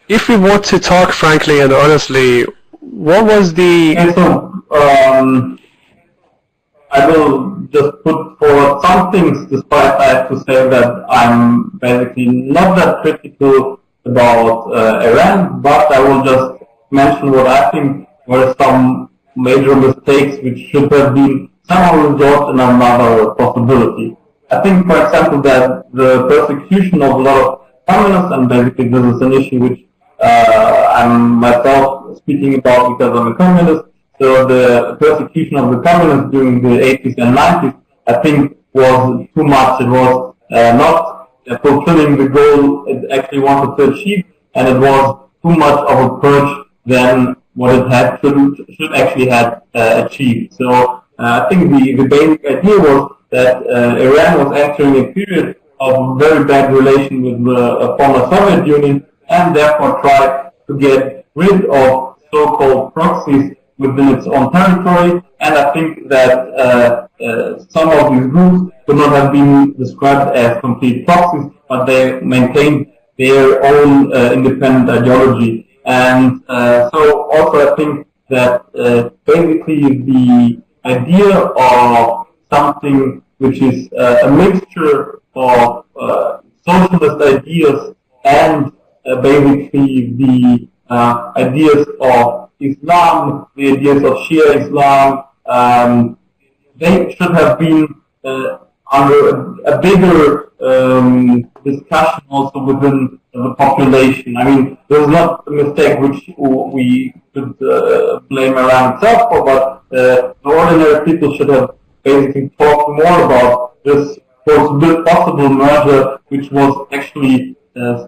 if we want to talk frankly and honestly, what was the... And so, I will just put forward some things, despite I have to say that I'm basically not that critical about Iran, but I will just mention what I think were some major mistakes which should have been somehow resolved in another possibility. I think, for example, that the persecution of a lot of communists, and basically this is an issue which I'm myself speaking about because I'm a communist, so the persecution of the communists during the 80s and 90s, I think, was too much. It was not fulfilling the goal it actually wanted to achieve, and it was too much of a purge than what it had should actually have achieved. So I think the basic idea was that Iran was entering a period of very bad relation with the former Soviet Union, and therefore tried to get rid of so-called proxies within its own territory. And I think that some of these groups could not have been described as complete proxies, but they maintained their own independent ideology. And so also I think that basically the idea of something which is a mixture of socialist ideas and basically the ideas of Islam, the ideas of Shia Islam, they should have been under a bigger discussion also within the population. I mean, there's not a mistake which we could blame Iran itself for, but the ordinary people should have basically talked more about this possible merger, which was actually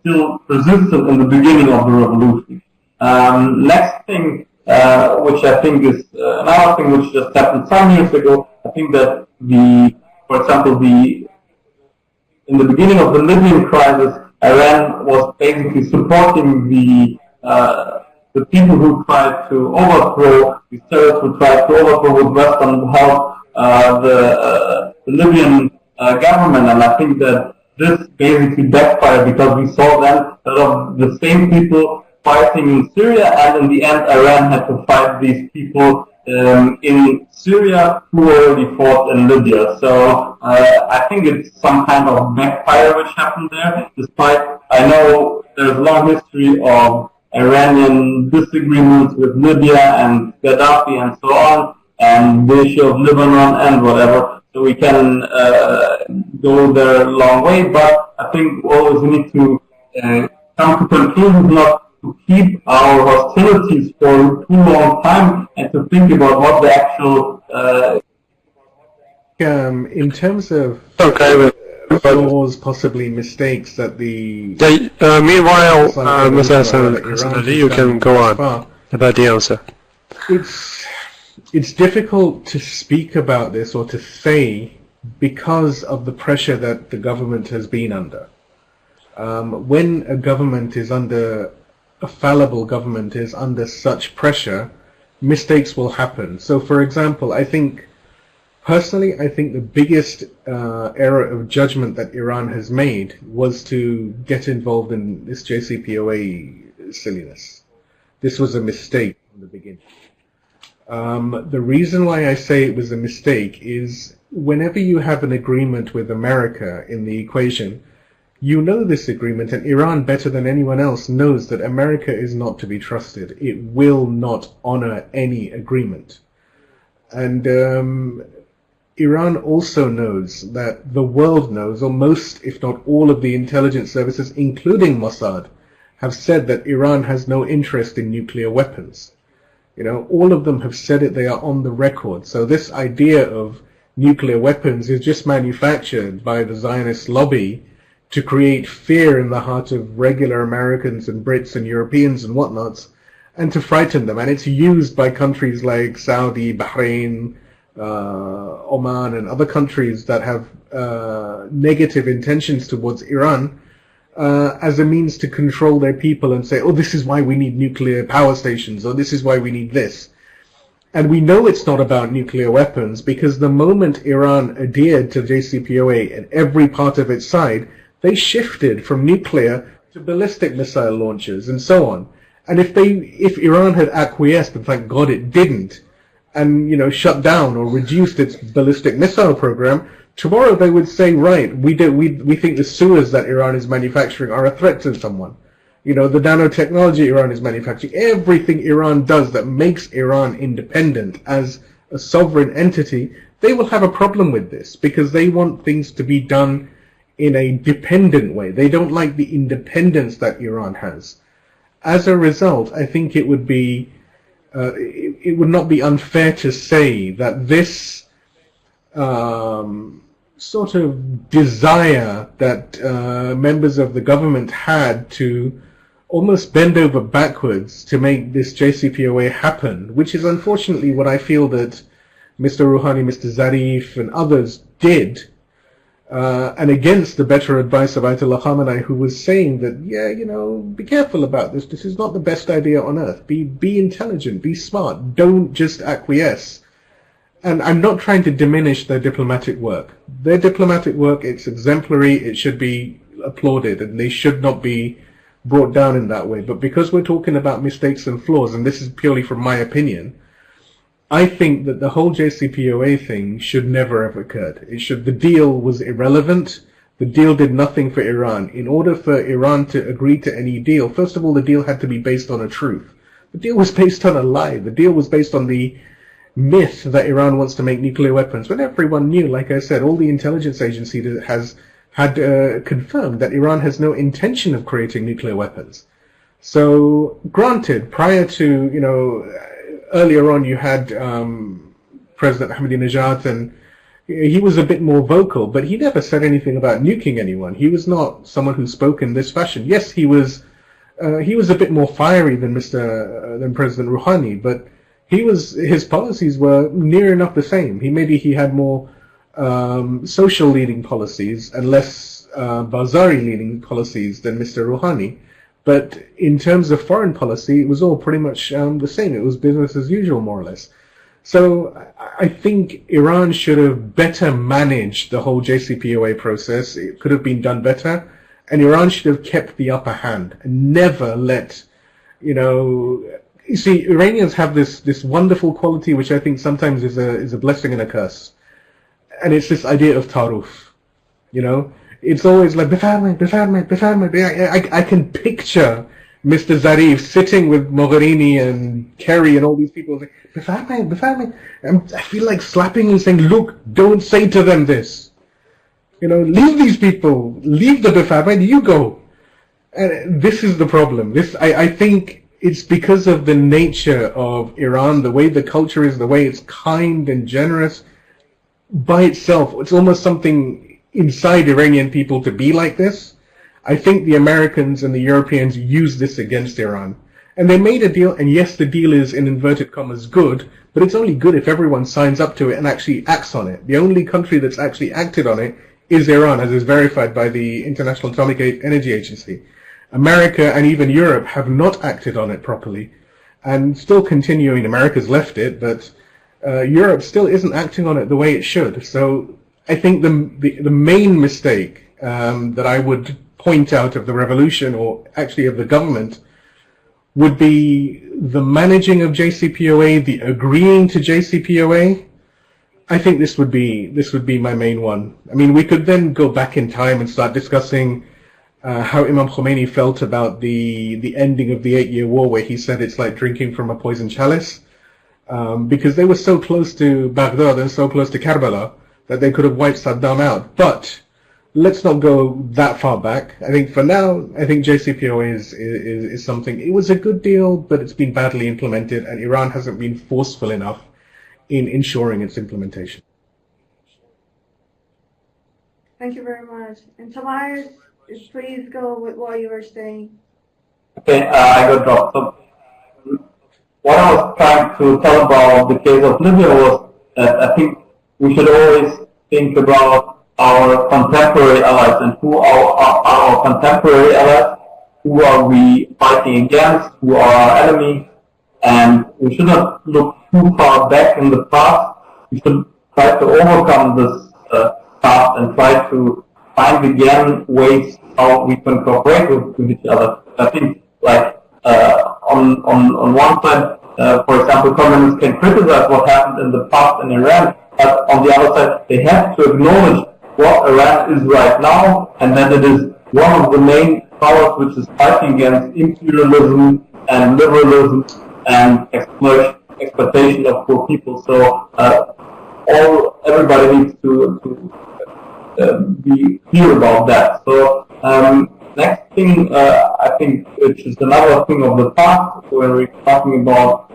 still persistent in the beginning of the revolution. Next thing, which I think is another thing which just happened some years ago, I think that for example, in the beginning of the Libyan crisis, Iran was basically supporting the people who tried to overthrow, the terrorists who tried to overthrow with Western help the Libyan government, and I think that this basically backfired because we saw then a lot of the same people fighting in Syria, and in the end Iran had to fight these people in Syria who already fought in Libya. So I think it's some kind of backfire which happened there, despite I know there's a long history of Iranian disagreements with Libya and Gaddafi and so on, and the issue of Lebanon and whatever. So we can go there a long way, but I think always we need to come to conclusions, not to keep our hostilities for too long time, and to think about what the actual in terms of flaws, possibly mistakes that the meanwhile, Mr. Hassan, you can go on about the answer. It's difficult to speak about this or to say because of the pressure that the government has been under. When a government is under, a fallible government is under such pressure, mistakes will happen. So for example, personally, I think the biggest error of judgment that Iran has made was to get involved in this JCPOA silliness. This was a mistake from the beginning. The reason why I say it was a mistake is whenever you have an agreement with America in the equation, you know this agreement, and Iran better than anyone else knows that America is not to be trusted. It will not honor any agreement. And Iran also knows that the world knows, or most, if not all, of the intelligence services, including Mossad, have said that Iran has no interest in nuclear weapons. You know, all of them have said it, they are on the record. So this idea of nuclear weapons is just manufactured by the Zionist lobby to create fear in the heart of regular Americans and Brits and Europeans and whatnots, and to frighten them. And it's used by countries like Saudi, Bahrain, Oman, and other countries that have negative intentions towards Iran as a means to control their people and say, oh, this is why we need nuclear power stations, or this is why we need this. And we know it's not about nuclear weapons, because the moment Iran adhered to JCPOA and every part of its side, they shifted from nuclear to ballistic missile launches and so on. And if Iran had acquiesced, and thank God it didn't, and shut down or reduced its ballistic missile program, tomorrow they would say, right, we think the sewers that Iran is manufacturing are a threat to someone. The nanotechnology Iran is manufacturing, everything Iran does that makes Iran independent as a sovereign entity, they will have a problem with this because they want things to be done in a dependent way. They don't like the independence that Iran has. As a result, I think it would not be unfair to say that this sort of desire that members of the government had to almost bend over backwards to make this JCPOA happen, which is unfortunately what I feel that Mr. Rouhani, Mr. Zarif and others did, and against the better advice of Ayatollah Khamenei, who was saying that, be careful about this. This is not the best idea on earth. Be intelligent, be smart. Don't just acquiesce. And I'm not trying to diminish their diplomatic work. Their diplomatic work, it's exemplary. It should be applauded, and they should not be brought down in that way. But because we're talking about mistakes and flaws, and this is purely from my opinion, I think that the whole JCPOA thing should never have occurred. The deal was irrelevant. The deal did nothing for Iran. In order for Iran to agree to any deal, first of all, the deal had to be based on a truth. The deal was based on a lie. The deal was based on the myth that Iran wants to make nuclear weapons, when everyone knew, like I said, all the intelligence agencies had confirmed that Iran has no intention of creating nuclear weapons. So, granted, prior to, earlier on you had President Ahmadinejad, and he was a bit more vocal, but he never said anything about nuking anyone. He was not someone who spoke in this fashion. Yes, he was a bit more fiery than than President Rouhani, but his policies were near enough the same. He had more social leading policies and less Bazari leading policies than Mr. Rouhani. But in terms of foreign policy, it was all pretty much the same. It was business as usual, more or less. So I think Iran should have better managed the whole JCPOA process. It could have been done better. And Iran should have kept the upper hand and never let, you see, Iranians have this wonderful quality which I think sometimes is a blessing and a curse. And it's this idea of taruf. It's always like, I can picture Mr. Zarif sitting with Mogherini and Kerry and all these people saying, and I feel like slapping and saying, look, don't say to them this. Leave these people, leave the Befarmed, you go. And this is the problem. I think it's because of the nature of Iran, the way the culture is, the way it's kind and generous by itself. It's almost something inside Iranian people to be like this. I think the Americans and the Europeans use this against Iran. And they made a deal, and yes, the deal is, in inverted commas, good, but it's only good if everyone signs up to it and actually acts on it. The only country that's actually acted on it is Iran, as is verified by the International Atomic Energy Agency. America and even Europe have not acted on it properly, and still continuing. America's left it, but Europe still isn't acting on it the way it should. So I think the main mistake that I would point out of the revolution, or actually of the government, would be the managing of JCPOA, the agreeing to JCPOA. I think this would be my main one. I mean, we could then go back in time and start discussing how Imam Khomeini felt about the ending of the 8-year war, where he said it's like drinking from a poisoned chalice, because they were so close to Baghdad and so close to Karbala that they could have wiped Saddam out. But let's not go that far back. I think for now, JCPOA is something. It was a good deal, but it's been badly implemented, and Iran hasn't been forceful enough in ensuring its implementation. Thank you very much. And Tamar, please go with what you were saying. Okay, I got dropped. So what I was trying to tell about the case of Libya was that I think we should always think about our contemporary allies and who are our contemporary allies, who are we fighting against, who are our enemies, and we should not look too far back in the past. We should try to overcome this past and try to find again ways how we can cooperate with each other. I think, like, on one side, for example, communists can criticize what happened in the past in Iran, but on the other side, they have to acknowledge what Iran is right now, and that it is one of the main powers which is fighting against imperialism and liberalism and exploitation of poor people. So everybody needs to be clear about that. So next thing, I think, which is another thing of the past, when we're talking about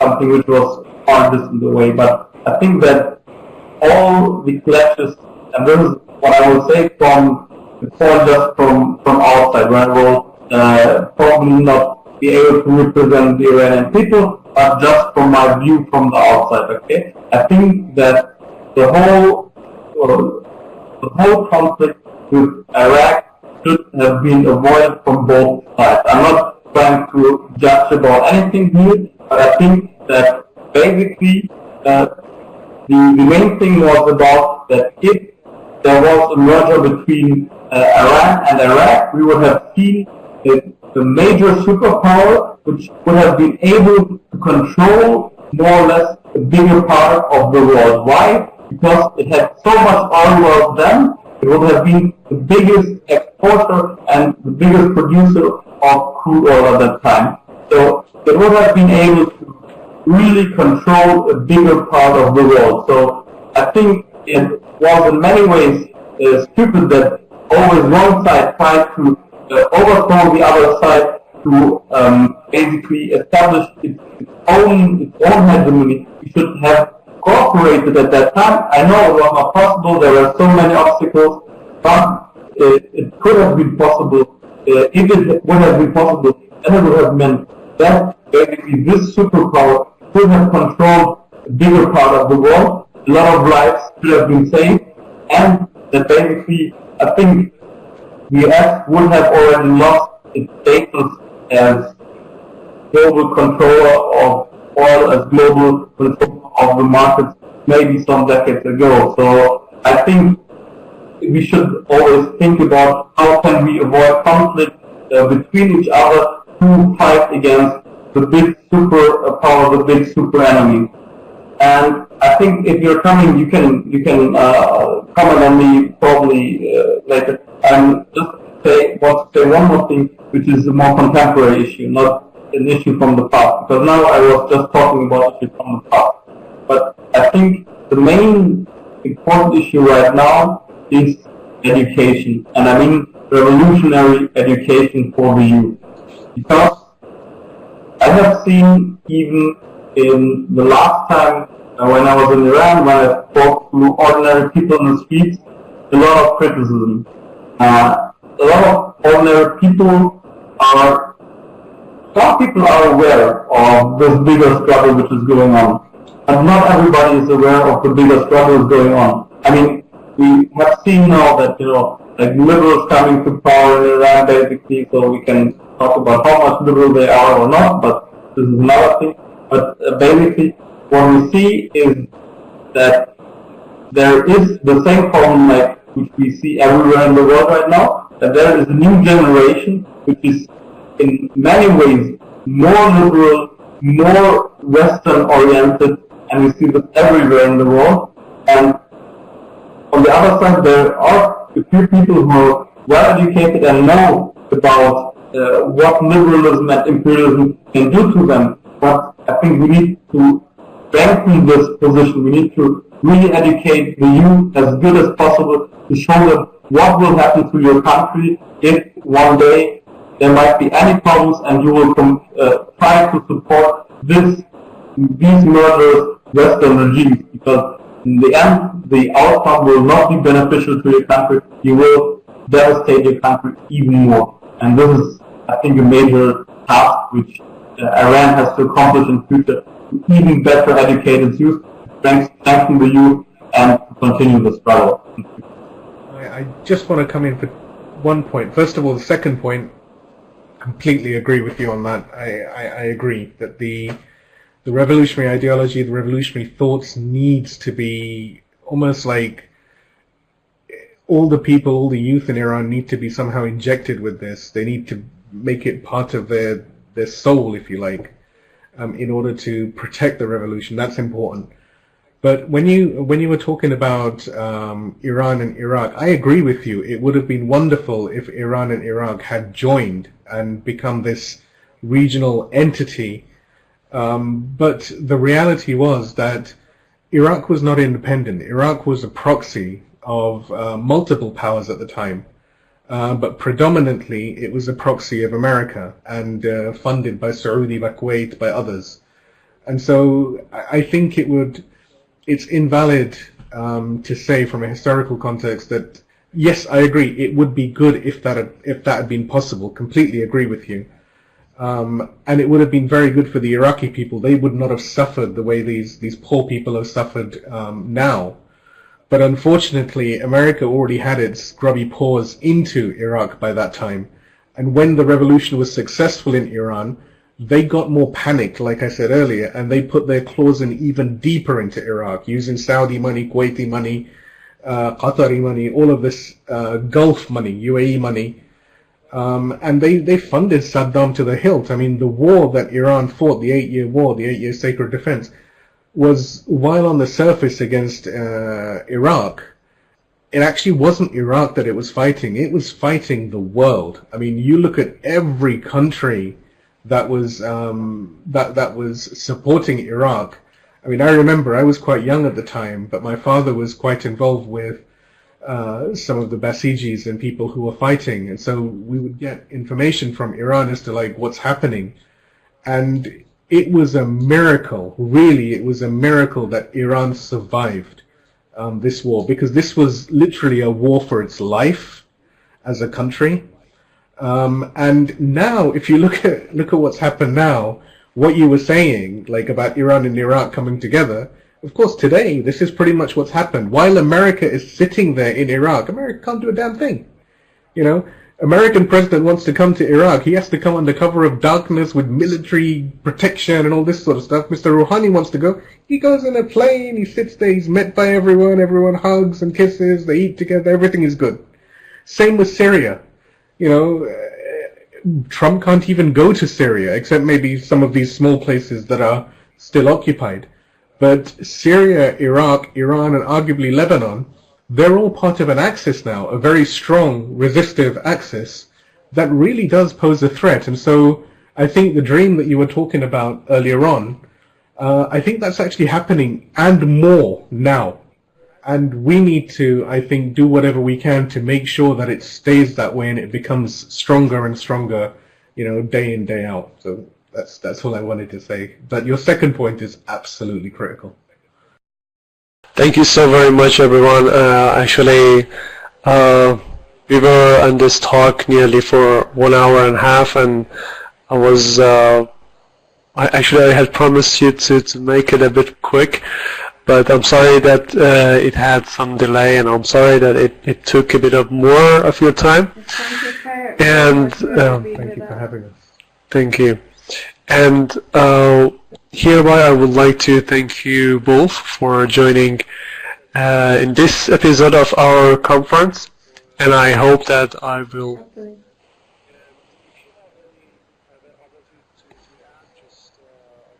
something which was far distant away, but I think that all the clashes, and this is what I would say from outside, where I will probably not be able to represent the Iranian people, but just from my view from the outside, okay? I think that the whole conflict with Iraq should have been avoided from both sides. I'm not trying to judge about anything here, but I think that basically the main thing was about that if there was a merger between Iran and Iraq, we would have seen the major superpower which would have been able to control more or less a bigger part of the world. Why? Because it had so much oil wealth then, it would have been the biggest exporter and the biggest producer of crude oil at that time. So it would have been able to really control a bigger part of the world. So I think it was in many ways stupid that always one side tried to overthrow the other side to basically establish its own hegemony. We should have cooperated at that time. I know it was not possible. There were so many obstacles, but it could have been possible. If it would have been possible, then it would have meant that basically this superpower could have controlled a bigger part of the world. A lot of lives could have been saved, and that basically, I think the US would have already lost its status as global controller of oil, as global controller of the markets, maybe some decades ago. So I think we should always think about how can we avoid conflict between each other to fight against the big superpower, the big super enemy. And I think if you're coming, you can comment on me probably later. And just want to say one more thing, which is a more contemporary issue, not an issue from the past. Because now I was just talking about issues from the past. But I think the main important issue right now is education, and I mean revolutionary education for the youth. Because I have seen, even in the last time when I was in Iran, when I spoke to ordinary people in the streets, a lot of criticism. A lot of ordinary people some people are aware of this bigger struggle which is going on. And not everybody is aware of the bigger struggles going on. I mean, we have seen now that, like liberals coming to power in Iran basically, so we can talk about how much liberal they are or not, but this is another thing. But basically, what we see is that there is the same problem which we see everywhere in the world right now, that there is a new generation which is in many ways more liberal, more Western oriented, and we see this everywhere in the world. And on the other side, there are a few people who are well educated and know about what liberalism and imperialism can do to them. But I think we need to strengthen this position. We need to really educate the youth as good as possible to show them what will happen to your country if one day there might be any problems and you will try to support these murderous Western regimes, because in the end the outcome will not be beneficial to your country. You will devastate your country even more. And this is, I think, a major task which Iran has to accomplish in future, to even better educate its youth, strengthen the youth, and to continue the struggle. I just want to come in for one point. First of all, the second point, completely agree with you on that. I agree that the revolutionary ideology, the revolutionary thoughts needs to be almost like all the people, all the youth in Iran need to be somehow injected with this. They need to make it part of their soul, if you like, in order to protect the revolution. That's important. But when you were talking about Iran and Iraq, I agree with you. It would have been wonderful if Iran and Iraq had joined and become this regional entity. But the reality was that Iraq was not independent. Iraq was a proxy of multiple powers at the time. But predominantly it was a proxy of America and funded by Saudi, by Kuwait, by others. And so I think it's invalid to say from a historical context that, yes, I agree, it would be good if that had been possible. Completely agree with you. And it would have been very good for the Iraqi people. They would not have suffered the way these poor people have suffered now. But unfortunately, America already had its grubby paws into Iraq by that time. And when the revolution was successful in Iran, they got more panicked, like I said earlier, and they put their claws in even deeper into Iraq, using Saudi money, Kuwaiti money, Qatari money, all of this Gulf money, UAE money. And they funded Saddam to the hilt. I mean, the war that Iran fought, the 8-year war, the 8-year sacred defense, was, while on the surface against Iraq, it actually wasn't Iraq that it was fighting the world. I mean, you look at every country that was that was supporting Iraq. I mean, I remember I was quite young at the time, but my father was quite involved with some of the Basijis and people who were fighting, and so we would get information from Iran as to like what's happening. And it was a miracle, really, it was a miracle that Iran survived this war, because this was literally a war for its life as a country. And now, if you look at what's happened now, what you were saying, like about Iran and Iraq coming together, of course, today, this is pretty much what's happened. While America is sitting there in Iraq, America can't do a damn thing. You know, American president wants to come to Iraq. He has to come under cover of darkness with military protection and all this sort of stuff. Mr. Rouhani wants to go. He goes in a plane. He sits there. He's met by everyone. Everyone hugs and kisses. They eat together. Everything is good. Same with Syria. You know, Trump can't even go to Syria, except maybe some of these small places that are still occupied. But Syria, Iraq, Iran, and arguably Lebanon, they're all part of an axis now, a very strong, resistive axis that really does pose a threat. And so I think the dream that you were talking about earlier on, I think that's actually happening and more now. And we need to, I think, do whatever we can to make sure that it stays that way and it becomes stronger and stronger, you know, day in, day out. So that's all I wanted to say. But your second point is absolutely critical. Thank you so very much, everyone. Actually, we were on this talk nearly for 1 hour and a half, and I was, I had promised you to make it a bit quick, but I'm sorry that it had some delay, and I'm sorry that it took a bit of more of your time. And thank you for having us. Thank you. And hereby I would like to thank you both for joining in this episode of our conference, and I hope that I will.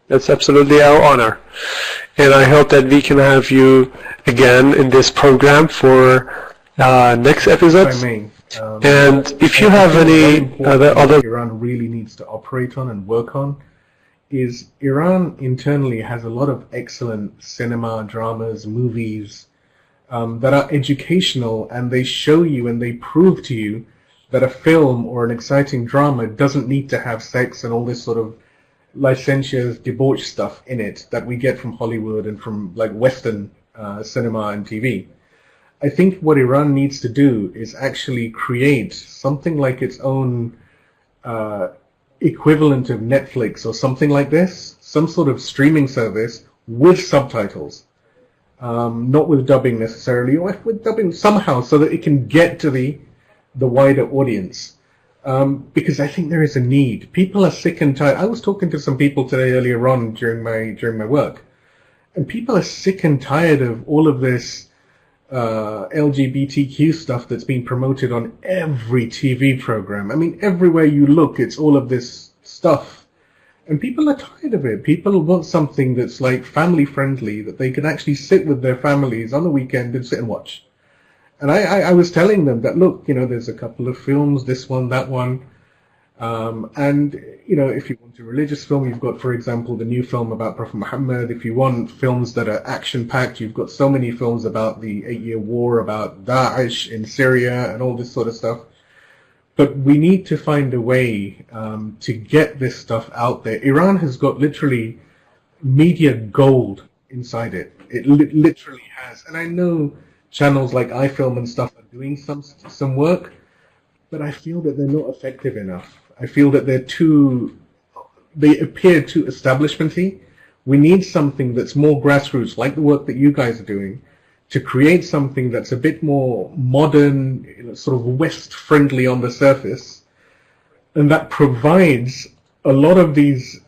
That's absolutely our honor, and I hope that we can have you again in this program for next episodes. And if you have any other Iran really needs to operate on and work on is Iran internally has a lot of excellent cinema, dramas, movies that are educational, and they show you and they prove to you that a film or an exciting drama doesn't need to have sex and all this sort of licentious, debauched stuff in it that we get from Hollywood and from like Western cinema and TV. I think what Iran needs to do is actually create something like its own equivalent of Netflix or something like this, some sort of streaming service with subtitles, not with dubbing necessarily, or with dubbing somehow so that it can get to the wider audience. Because I think there is a need. People are sick and tired. I was talking to some people today earlier on during my work, and people are sick and tired of all of this LGBTQ stuff that's being promoted on every TV program. I mean, everywhere you look, it's all of this stuff. And people are tired of it. People want something that's like family friendly, that they can actually sit with their families on the weekend and sit and watch. And I was telling them that, look, there's a couple of films, this one, that one. And, if you want a religious film, you've got, for example, the new film about Prophet Muhammad. If you want films that are action-packed, you've got so many films about the 8-year war, about Daesh in Syria and all this sort of stuff. But we need to find a way to get this stuff out there. Iran has got literally media gold inside it. It literally has. And I know channels like iFilm and stuff are doing some work, but I feel that they're not effective enough. I feel that they appear too establishmenty. We need something that's more grassroots, like the work that you guys are doing, to create something that's a bit more modern, sort of West-friendly on the surface, and that provides a lot of these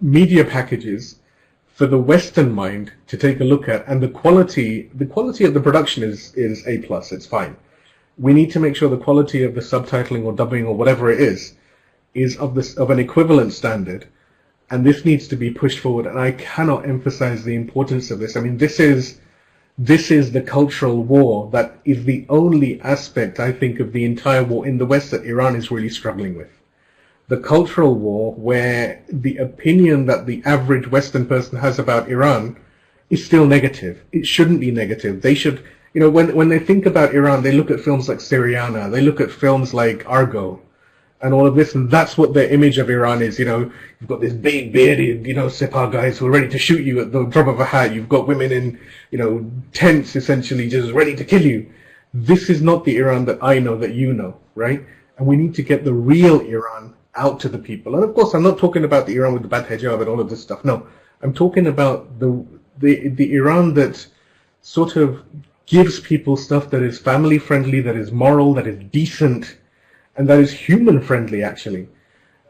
media packages for the Western mind to take a look at, and the quality of the production is A+, it's fine. We need to make sure the quality of the subtitling or dubbing or whatever it is of an equivalent standard, and this needs to be pushed forward. And I cannot emphasize the importance of this. I mean, this is the cultural war that is the only aspect, I think, of the entire war in the West that Iran is really struggling with. The cultural war, where the opinion that the average Western person has about Iran is still negative. It shouldn't be negative. They should, when they think about Iran, they look at films like Syriana, they look at films like Argo, and all of this, and that's what their image of Iran is. You've got this big bearded, Sepah guys who are ready to shoot you at the drop of a hat. You've got women in, tents essentially just ready to kill you. This is not the Iran that I know, that you know, right? And we need to get the real Iran out to the people. And of course, I'm not talking about the Iran with the bad hijab and all of this stuff. No, I'm talking about the Iran that sort of gives people stuff that is family friendly, that is moral, that is decent, and that is human friendly, actually,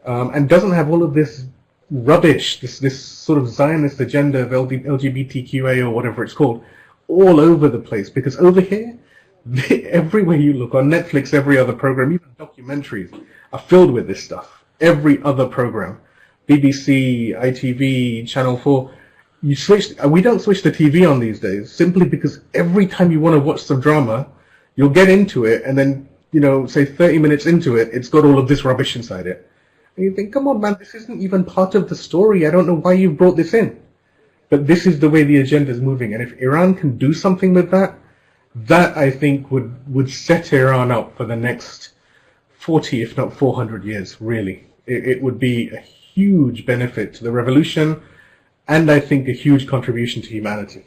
and doesn't have all of this rubbish, this sort of Zionist agenda of LGBTQA or whatever it's called, all over the place. Because over here, everywhere you look, on Netflix, every other program, even documentaries, are filled with this stuff. Every other program, BBC, ITV, Channel 4, we don't switch the TV on these days, simply because every time you want to watch some drama, you'll get into it, and then, say 30 minutes into it, it's got all of this rubbish inside it. And you think, come on, man, this isn't even part of the story. I don't know why you brought this in. But this is the way the agenda is moving. And if Iran can do something with that, that I think would set Iran up for the next 40, if not 400 years, really. It would be a huge benefit to the revolution, and I think a huge contribution to humanity.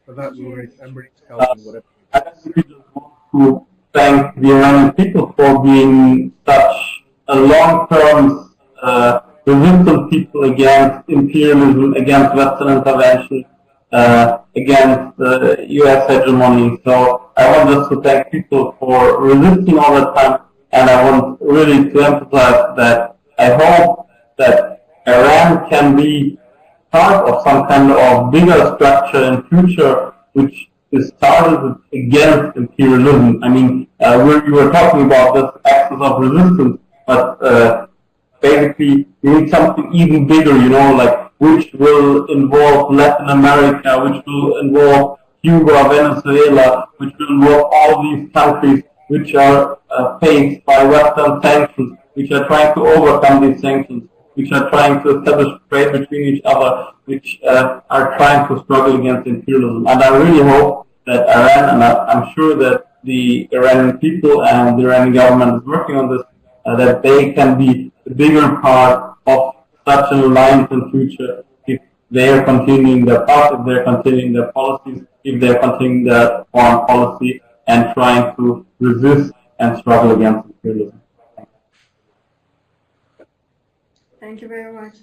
For that, I'm ready to help in whatever. I really just want to thank the Iranian people for being such a long-term resistant people against imperialism, against Western intervention, against U.S. hegemony. So I want just to thank people for resisting all the time, and I want really to emphasize that I hope that Iran can be part of some kind of bigger structure in future, which is started against imperialism. I mean, we were talking about this axis of resistance, but basically we need something even bigger, which will involve Latin America, which will involve Cuba, Venezuela, which will involve all these countries which are faced by Western sanctions, which are trying to overcome these sanctions, which are trying to establish trade between each other, which are trying to struggle against imperialism. And I really hope that Iran, and I'm sure that the Iranian people and the Iranian government is working on this, that they can be a bigger part of such an alliance in future if they are continuing their path, if they're continuing their policies, if they're continuing their foreign policy and trying to resist and struggle against imperialism. Thank you very much.